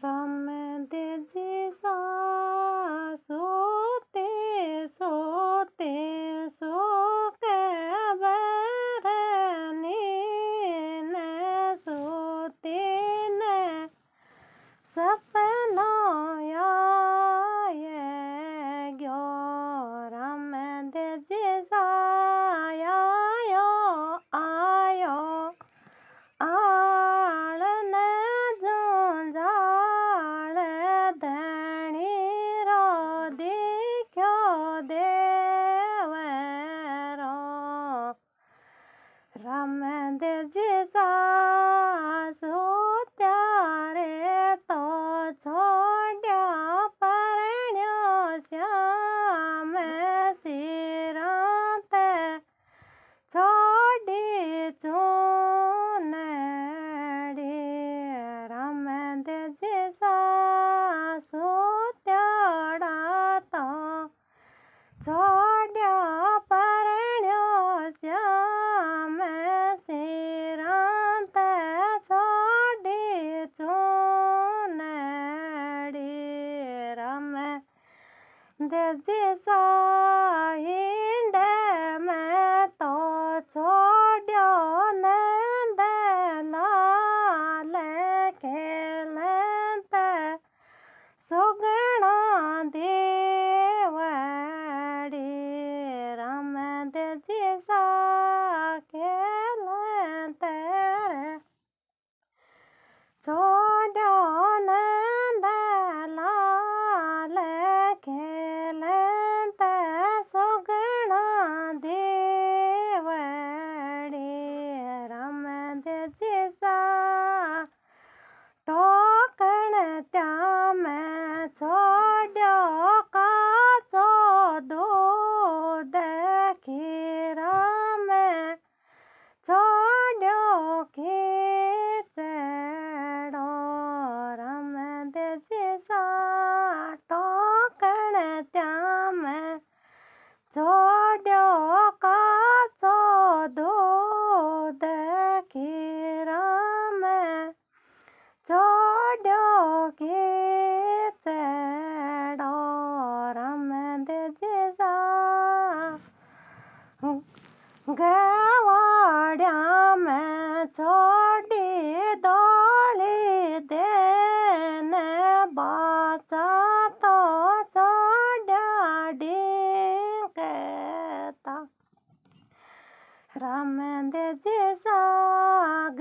राम दे जीसा सोते सोते सो के बरनी ने सोते ने सपना ये गयो राम दे जीसा आयो आयो आलने झुंझाल धनी रो दिख्यो देवरो राम दे जीसा सोत्या रे तो छोड्या परण्यो श्याम सिरांते छोड़ी चूनड़ी राम दे जीसा सोत्याड़ा तो छोड्या परण्यो श्याम सिरांते छोड़ी चूनड़ी राम दे जीसा हिंडे में तो छोड्यो नंद लाल खेलते सुगना देवड़ी राम दे जीसा खेलते छोड्यो नंद लाल खेलते सुगना देवड़ी राम दे जीसा टोकण त्याम छोड्यो काचो दूध खीरा में छोड्यो खीचड़ो राम दे जीसा टोकण त्याम छोड्यो काचो दूध खीरा में छोड्यो खीचड़ो राम दे जीसा गवाड्या में छोड़ी डोली देने बाचा तो छोड्या डिंगता राम दे जीसा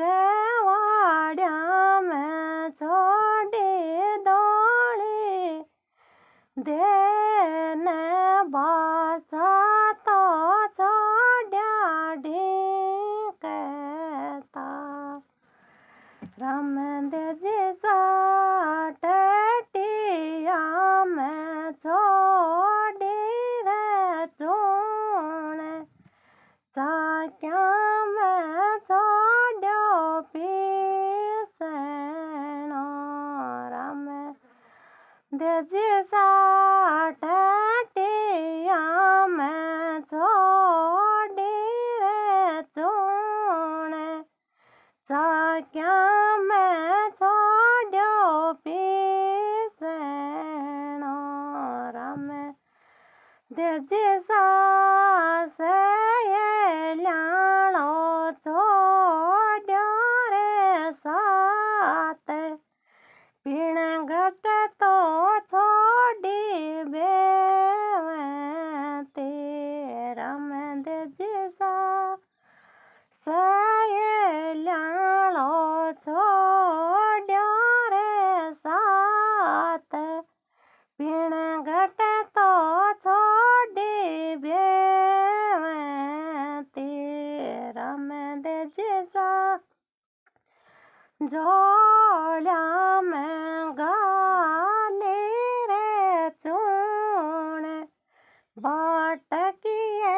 गवाड्या में छोड़ी डोली देने बाचा तो छोड्या डिंगता राम दे जीसा टटिया में छोड़ी रे चूण चाक्या में छोड्यो पीसनो राम दे जीसा टटिया में छोड़ी रे चूण चाक्या में छोड्यो पीसनो राम दे जीसा सहेल्याणो छोड्यो रे साथ पीण घट तो छोड़ी बेवती राम दे जीसा सहेल्याणो छोड्यो रे साथ पीण घट तो छोड़ी बेवती राम दे जीसा झोल्या में गाली रे चूण बाट किए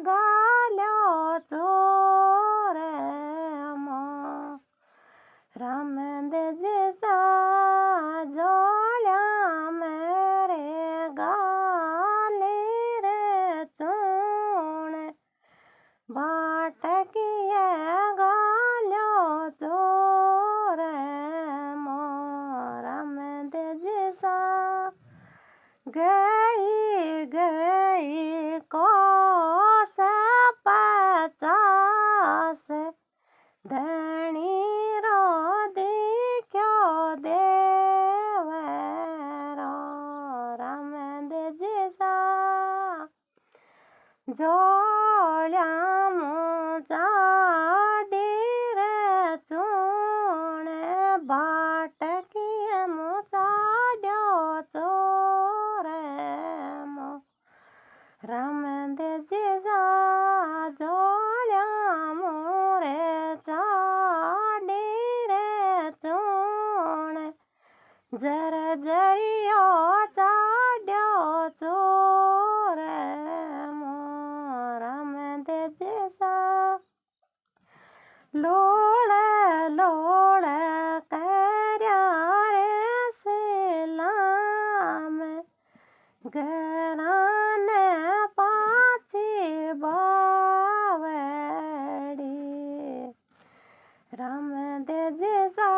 गालो चोर राम दे जीसा झोल्या मेरे गाली रे चूण बाट किए गालो चोर मोरा में झोळ्यामूं चाडी रे चूणे बाटकीएमूं चाड्यो चोरेमो रामदेवजी सा झोळ्यामूं रे चाडी रे चूणे जरियो चाड्यो चोरेमो रामदेवजी सा लोळे लोळे कर्या रे सिलाम घराने पाची बावडी रामदेवजी सा